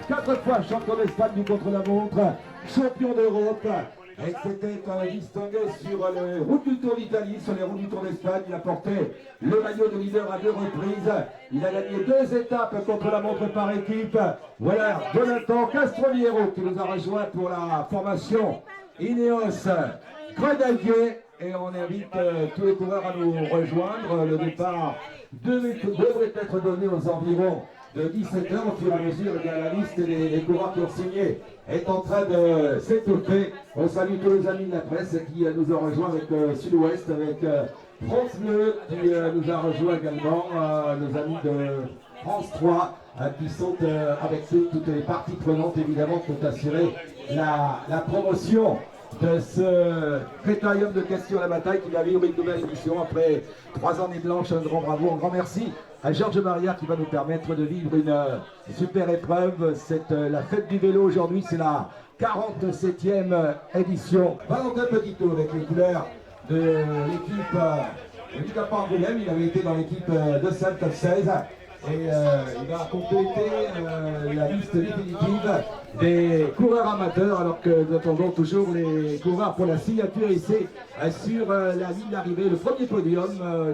4 fois champion d'Espagne du contre-la-montre, champion d'Europe. Et c'était distingué sur les routes du Tour d'Italie, sur les routes du Tour d'Espagne. Il a porté le maillot de leader à 2 reprises. Il a gagné 2 étapes contre la montre par équipe. Voilà Jonathan Castroviero qui nous a rejoint pour la formation Ineos Grenadier. Et on invite tous les coureurs à nous rejoindre. Le départ devrait être donné aux environs de 17h. Au fur et à mesure, la liste des coureurs qui ont signé est en train de s'étoffer. On salue tous les amis de la presse qui nous ont rejoints avec Sud-Ouest, avec France Bleu qui nous a rejoint également, nos amis de France 3 qui sont avec toutes les parties prenantes évidemment qui ont assuré la promotion de ce critérium de questions à la bataille qui va vivre une nouvelle édition après 3 années blanches. Un grand bravo, un grand merci à Georges Maria qui va nous permettre de vivre une super épreuve. C'est la fête du vélo aujourd'hui, c'est la 47e édition. Valentin Petit Tour avec les couleurs de l'équipe handicapant Angoulême. Il avait été dans l'équipe de Sainte Top 16. Et il va compléter la liste définitive des coureurs amateurs, alors que nous attendons toujours les coureurs pour la signature ici sur la ligne d'arrivée. Le premier podium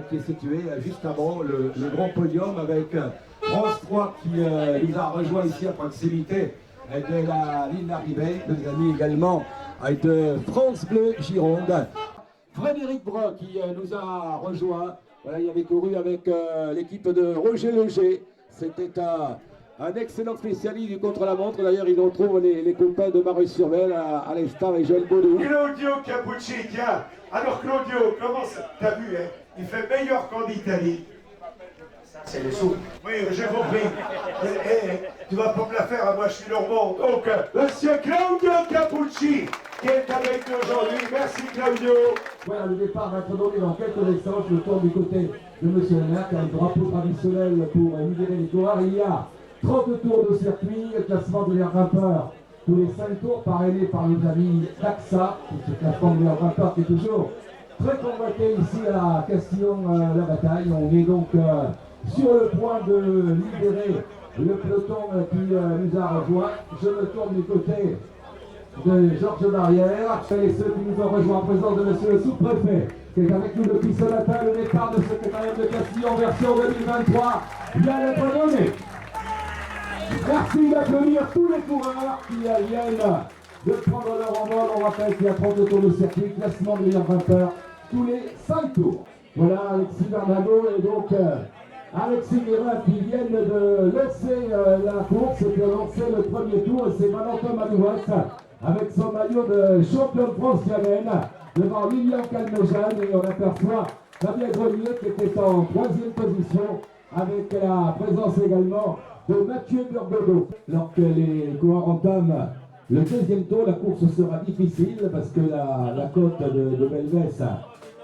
qui est situé juste avant le grand podium avec France 3 qui nous a rejoint ici à proximité de la ligne d'arrivée. Nos amis également de France Bleu Gironde. Frédéric Brun qui nous a rejoint. Voilà, il avait couru avec l'équipe de Roger Leger. C'était un excellent spécialiste du contre-la-montre. D'ailleurs, il retrouve les copains de Marie-sur-Belle à l'instar et Joël Baudou. Claudio Capucci, tiens. Alors Claudio, comment ça? T'as vu, hein? Il fait meilleur qu'en Italie. C'est les sous. Oui, j'ai compris. Tu vas pas me la faire, moi je suis normand. Donc, monsieur Claudio Capucci, qui est avec nous aujourd'hui. Merci Claudio. Voilà, le départ va être donné dans quelques instants. Je me tourne du côté de monsieur le maire qui a le drapeau traditionnel pour libérer les coureurs. Il y a 30 tours de circuit, classement de l'air grimpeur. Tous les 5 tours parrainés par nos amis d'AXA. Ce classement de l'air grimpeur qui est toujours très convoité ici à Castillon-la-Bataille. On est donc sur le point de libérer le peloton qui nous a rejoint. Je me tourne du côté de Georges Barrière et ceux qui nous ont rejoints en présence de monsieur le sous-préfet qui est avec nous depuis ce matin. Le départ de ce secrétariat de Castillon version 2023 vient d'être donné. Merci d'applaudir tous les coureurs qui viennent de prendre leur envol. On rappelle qu'il y a 32 tours de circuit, classement de meilleur grimpeur tous les 5 tours. Voilà Alexis Bernardo et donc Alexis Guérin qui viennent de lancer la course, qui ont lancé le premier tour, et c'est Valentin Manouas avec son maillot de champion de France Yamène devant Lilian Calmejane, et on aperçoit Fabien Grenier qui était en 3e position avec la présence également de Mathieu Burgodeau. Alors que les coureurs entament le 2e tour, la course sera difficile parce que la côte de Belvès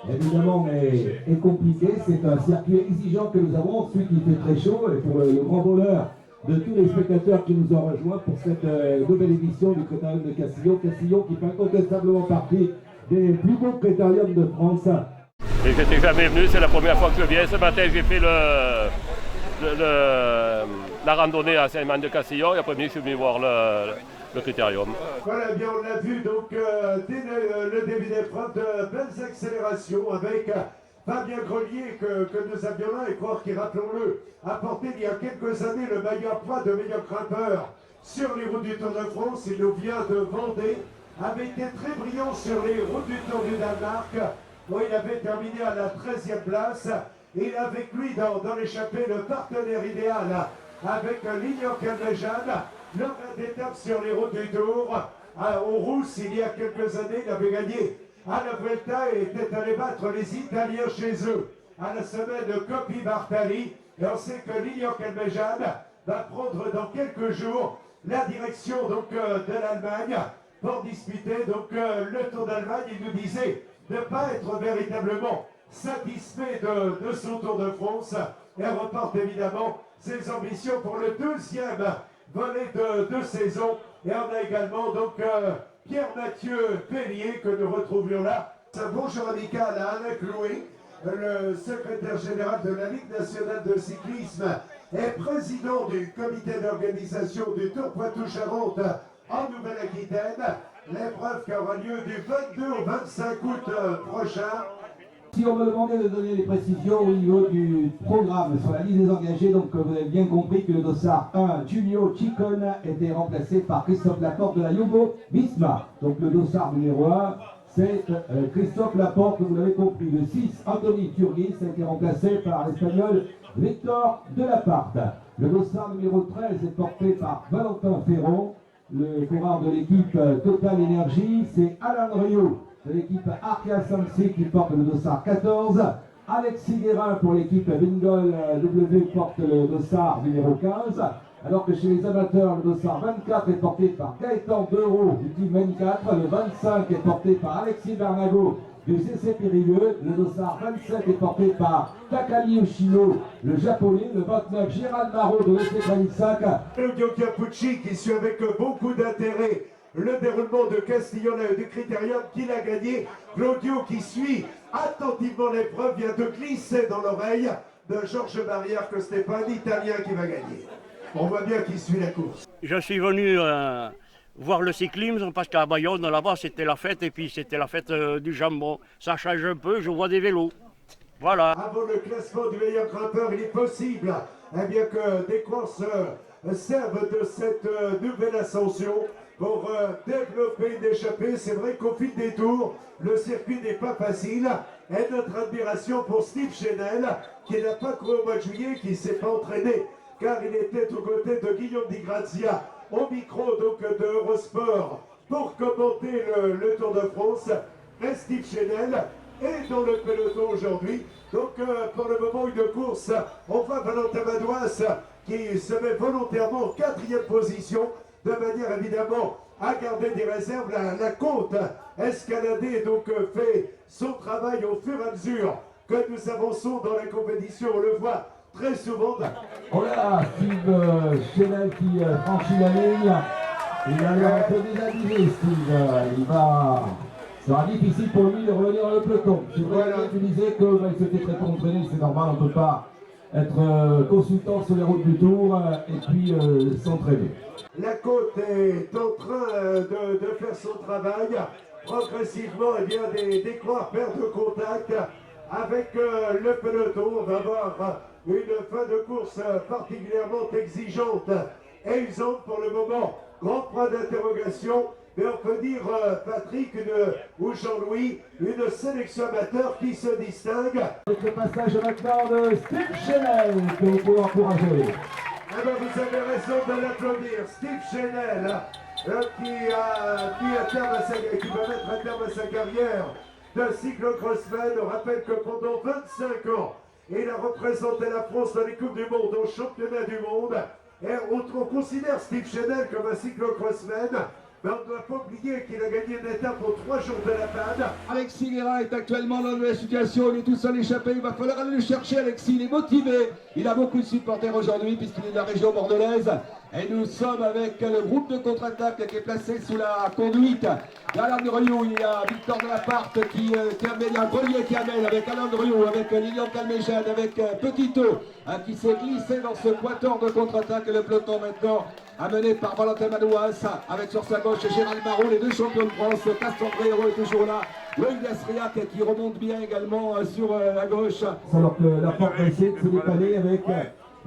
évidemment est compliquée. C'est un circuit exigeant que nous avons. Ensuite il fait très chaud, et pour le grand bonheur de tous les spectateurs qui nous ont rejoints pour cette nouvelle édition du Critérium de Castillon. Castillon qui fait incontestablement partie des plus beaux critériums de France. Et je n'étais jamais venu, c'est la première fois que je viens. Ce matin j'ai fait la randonnée à Saint-Mande-de-Castillon, et après-midi je suis venu voir le critérium. Voilà, bien on l'a vu, donc dès le début d'épreuve, de belles accélérations avec Fabien Grenier que nous avions là, et croire qui, rappelons-le, a porté il y a quelques années le meilleur poids de meilleur grimpeur sur les routes du Tour de France. Il nous vient de Vendée, avait été très brillant sur les routes du Tour du Danemark, où il avait terminé à la 13e place. Et avec lui dans l'échappée, le partenaire idéal avec Lilian Calmejane, lors d'étape sur les routes du Tour. Aux Rousses, il y a quelques années, il avait gagné à la Vuelta et était allé battre les Italiens chez eux à la semaine de Coppi Bartali. Et on sait que Lilian Calmejane va prendre dans quelques jours la direction donc, de l'Allemagne pour disputer donc, le Tour d'Allemagne. Il nous disait de ne pas être véritablement satisfait de son Tour de France, et reporte évidemment ses ambitions pour le 2e volet de saison. Et on a également donc Pierre-Mathieu Pellier que nous retrouvions là. Un bonjour amical à Alain Cloué, le secrétaire général de la Ligue nationale de cyclisme est président du comité d'organisation du Tour Poitou-Charentes en Nouvelle-Aquitaine. L'épreuve qui aura lieu du 22 au 25 août prochain. Si on me demandait de donner les précisions au niveau du programme sur la liste des engagés, donc vous avez bien compris que le dossard 1, Giulio Ciccone, était remplacé par Christophe Laporte de la Jumbo Visma. Donc le dossard numéro 1, c'est Christophe Laporte, vous l'avez compris. Le 6, Anthony Turgis, a été remplacé par l'Espagnol Victor Delaparte. Le dossard numéro 13 est porté par Valentin Ferron. Le coureur de l'équipe Total Energy, c'est Alain Rio de l'équipe Arkea Samsic qui porte le dossard 14. Alexis Guérin pour l'équipe Bingol W porte le dossard numéro 15. Alors que chez les amateurs, le dossard 24 est porté par Gaëtan Dereau du team 24. Le 25 est porté par Alexis Bernago du CC Périgueux. Le dossard 27 est porté par Takami Yoshino, le japonais. Le 29, Gérald Marot de l'EC Calissac. Claudio Capucci qui suit avec beaucoup d'intérêt le déroulement de Castillon du Critérium qu'il a gagné. Claudio qui suit attentivement l'épreuve vient de glisser dans l'oreille de Georges Barrière que ce n'est pas un Italien qui va gagner. On voit bien qu'il suit la course. Je suis venu voir le cyclisme parce qu'à Bayonne, là-bas, c'était la fête et puis c'était la fête du jambon. Ça change un peu, je vois des vélos. Voilà. Avant le classement du meilleur grimpeur, il est possible eh bien, que des courses servent de cette nouvelle ascension pour développer une échappée. C'est vrai qu'au fil des tours, le circuit n'est pas facile. Et notre admiration pour Steve Chenel, qui n'a pas couru au mois de juillet, qui ne s'est pas entraîné, car il était aux côtés de Guillaume Di Grazia, au micro donc de Eurosport, pour commenter le Tour de France. Et Steve Chenel est dans le peloton aujourd'hui. Donc pour le moment, une course, on voit Valentin Madouas qui se met volontairement en 4e position, de manière évidemment à garder des réserves. La côte escaladée donc fait son travail au fur et à mesure que nous avançons dans la compétition. On le voit très souvent. Voilà Steve Chenel qui franchit la ligne. Il a l'air un peu désabusé, Steve. Ça sera difficile pour lui de revenir dans le peloton. C'est vrai que tu disais qu'il s'était très peu entraîné, c'est normal, on ne peut pas être consultant sur les routes du Tour et puis s'entraîner. La côte est en train de faire son travail. Progressivement, eh bien, des coureurs perdent contact avec le peloton. On va voir une fin de course particulièrement exigeante et usante pour le moment. Grand point d'interrogation. Mais on peut dire, Patrick ou Jean-Louis, une sélection amateur qui se distingue. Avec le passage maintenant de Steve Chenel que vous pouvez encourager. Eh bien, vous avez raison de l'applaudir. Steve Chenel, qui a mis à terme qui va mettre à terme à sa carrière de cyclocrossman. On rappelle que pendant 25 ans, il a représenté la France dans les Coupes du Monde, au championnat du monde. Et on considère Steve Chenel comme un cyclocrossman. Mais on ne doit pas oublier qu'il a gagné une étape aux 3 jours de la panne. Alexis Guérin est actuellement dans la situation, il est tout seul échappé, il va falloir aller le chercher. Alexis, il est motivé, il a beaucoup de supporters aujourd'hui puisqu'il est de la région bordelaise. Et nous sommes avec le groupe de contre-attaque qui est placé sous la conduite d'Alain Driou. Il y a Victor Delaparte qui amène, il y a Grelier qui amène avec Alain Driou, avec Lilian Calmejane, avec Petitot qui s'est glissé dans ce quator de contre-attaque. Et le peloton maintenant amené par Valentin Madouas avec sur sa gauche Gérald Marot, les deux champions de France. Castor Hérault est toujours là. Loïc Gasriac qui remonte bien également sur la gauche. Alors que la porte va essayer de se dépanner avec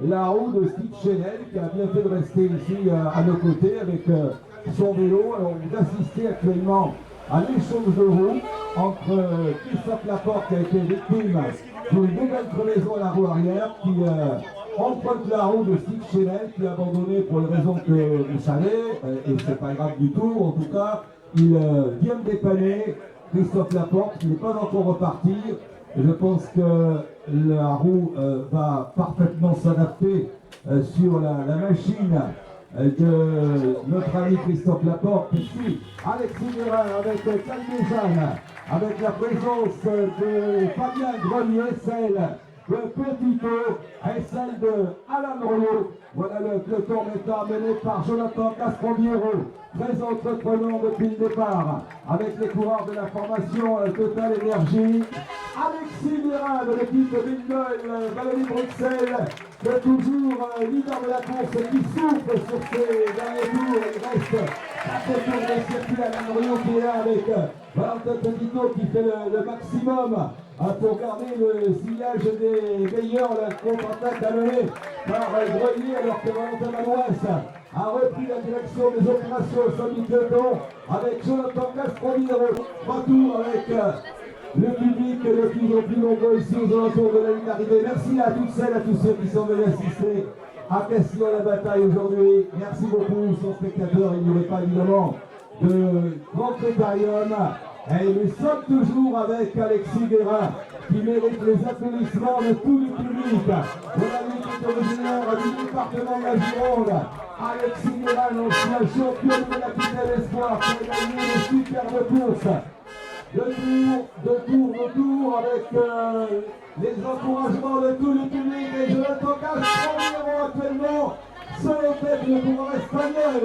la roue de Steve Chenel qui a bien fait de rester ici à nos côtés avec son vélo. Alors vous assistez actuellement à l'échange de roues entre Christophe Laporte qui a été victime d'une nouvelle crevaison à la roue arrière qui emprunte la roue de Steve Chenel qui a abandonné pour les raisons que vous savez et c'est pas grave du tout. En tout cas, il vient de dépanner Christophe Laporte qui n'est pas encore reparti. Je pense que la roue va parfaitement s'adapter sur la machine de notre ami Christophe Laporte. Ici, Alexis Guérin avec Calmejane, avec la présence de Fabien Grenier, celle de Petitot et celle de Alain Rouleau. Voilà le peloton maintenant mené par Jonathan Castroviero, très entreprenant depuis le départ, avec les coureurs de la formation Total Energy. Alexis Guérin de l'équipe Bingoil Wallonie-Bruxelles, qui est toujours leader de la course et qui souffle sur ses derniers tours. Il reste 4 tours de circuit à Lanorion qui est là avec Valentin Petitot qui fait le maximum pour garder le sillage des meilleurs. La contre-attaque amenée par Grelier alors que Valentin Madouas a repris la direction des opérations au sein du peloton avec Jonathan Castroviro. 3 tours avec le public de plus en plus nombreux ici aux alentours de la ligne d'arrivée. Merci à toutes celles et à tous ceux qui sont venus assister à Castillon la bataille aujourd'hui. Merci beaucoup, sans spectateurs, il n'y aurait pas évidemment de grand critérium. Et nous sommes toujours avec Alexis Guérin qui mérite les applaudissements de tout le public. Voilà lui qui est originaire du département de la Gironde. Alexis Guérin, ancien champion de la Capitale Espoir, qui a gagné une superbe course. De tour avec les encouragements de tout le public et Jonathan Castroviro actuellement seul en tête du coureur espagnol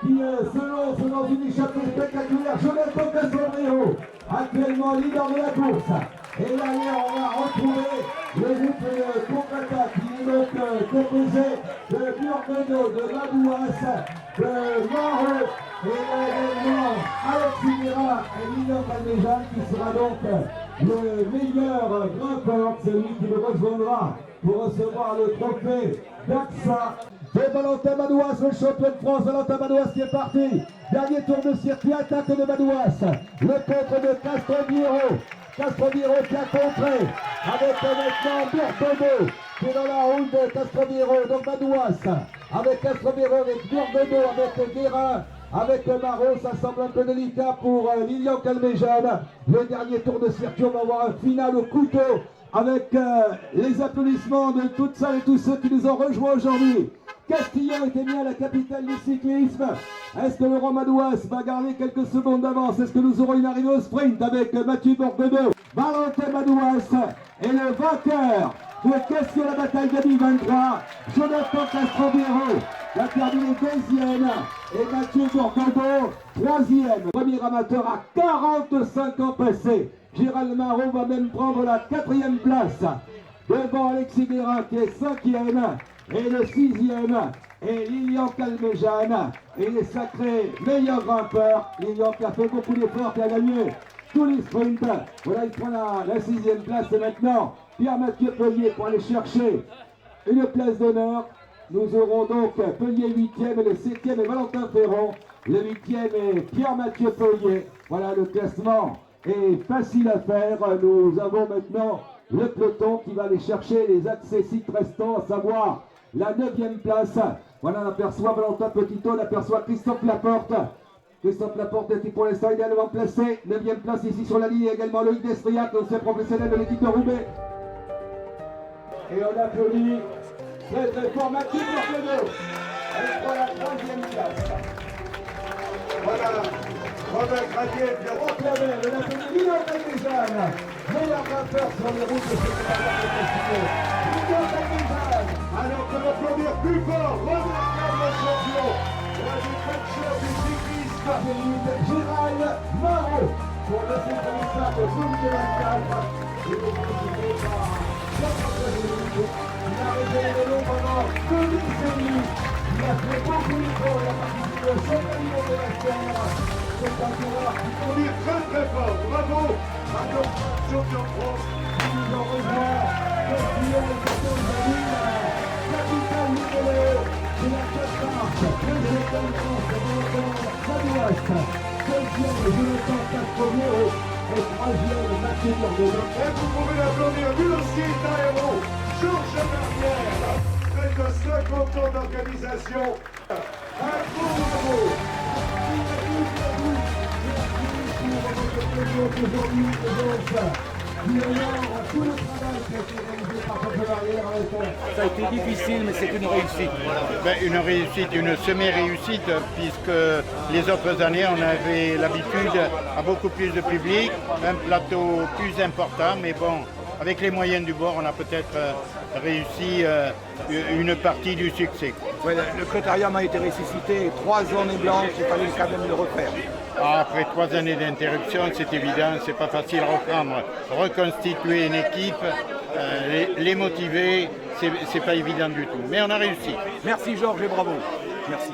qui se lance dans une échappée spectaculaire. Jonathan Castroviro actuellement leader de la course. Et derrière on va retrouver le groupe de contre-attaque qui est donc composé de Burgodo, de Madouas, de Maro et également Alexis Guérin et Lilian Calmejan qui sera donc le meilleur grimpeur, celui qui le rejoindra pour recevoir le trophée d'AXA. Et Valentin Madouas, le champion de France, Valentin Madouas qui est parti. Dernier tour de circuit, attaque de Madouas. Le contre de Castroviro. Castroviro qui a contré avec maintenant Burgodo qui est dans la route de Castroviro. Donc Madouas avec Castroviro, avec Burgodo, avec Guérin, avec Maro. Ça semble un peu délicat pour Lilian Calmejan. Le dernier tour de circuit, on va avoir un final au couteau avec les applaudissements de toutes celles et tous ceux qui nous ont rejoints aujourd'hui. Castillon était bien la capitale du cyclisme. Est-ce que Laurent Madouas va garder quelques secondes d'avance? Est-ce que nous aurons une arrivée au sprint avec Mathieu Burgodo? Valentin Madouas est le vainqueur de Castillon la bataille 2023. Jonathan Castroviro va terminer deuxième et Mathieu Burgodo troisième. Premier amateur à 45 ans passés. Gérald Marot va même prendre la 4e place devant Alexis Guérin qui est 5e. Et le 6e est Lilian Calmejan et les sacrés meilleurs grimpeurs. Lilian qui a fait beaucoup d'efforts, qui a gagné tous les sprints. Voilà, il prend la 6e place et maintenant Pierre-Mathieu Pellier pour aller chercher une place d'honneur. Nous aurons donc Pellier 8e et le 7e est Valentin Ferron. Le 8e est Pierre-Mathieu Pellier. Voilà, le classement est facile à faire. Nous avons maintenant le peloton qui va aller chercher les accessites restants, à savoir la 9e place. Voilà, on aperçoit Valentin Petitot, on aperçoit Christophe Laporte. Christophe Laporte était pour l'instant également placé. 9e place ici sur la ligne, également Loïc Destriac, l'ancien professionnel de l'équipe de Roubaix. Et on applaudit très très fort Mathieu Burgodo. Elle prend la 3e place. Voilà, Robert Gradier, bien On applaudit, on applaudit Lilian Calmejan, meilleur grimpeur sur les routes de cette Lilian Calmejan. alors qu'on va applaudir plus fort, remarquable champion, la défenseur du cycliste. Gérald Marot pour le 55 de 2024. Il est présidé par Jean-François Gélique. Il a révélé l'eau pendant 2 décennies. Il a fait beaucoup d'efforts. Il a participé au championnat de la Terre. C'est un coureur qui On est très très fort, bravo à notre champion de France. nous en rejoint. Castillon et Castillon de la ville. Capitale numéro de la 4 marches. Président de France, Madouas. Deuxième, Jonathan Castroviro. Et troisième, Mathieu Burgodo. Et vous pouvez l'applaudir, lui aussi est un héros, Georges Barrière, près de 50 ans d'organisation. Un gros bravo. Aujourd'hui, qui honore tout le travail qui a été réalisé par Georges Barrière avec Ça a été difficile, mais c'est une réussite. Ben, une réussite, une semi-réussite, puisque les autres années, on avait l'habitude à beaucoup plus de public, un plateau plus important, mais bon, avec les moyens du bord, on a peut-être réussi une partie du succès. Ouais, le critérium a été ressuscité, 3 journées blanches, il fallait quand même le refaire. Après 3 années d'interruption, c'est évident, c'est pas facile à reprendre. Reconstituer une équipe, les motiver, c'est pas évident du tout. Mais on a réussi. Merci Georges et bravo. Merci.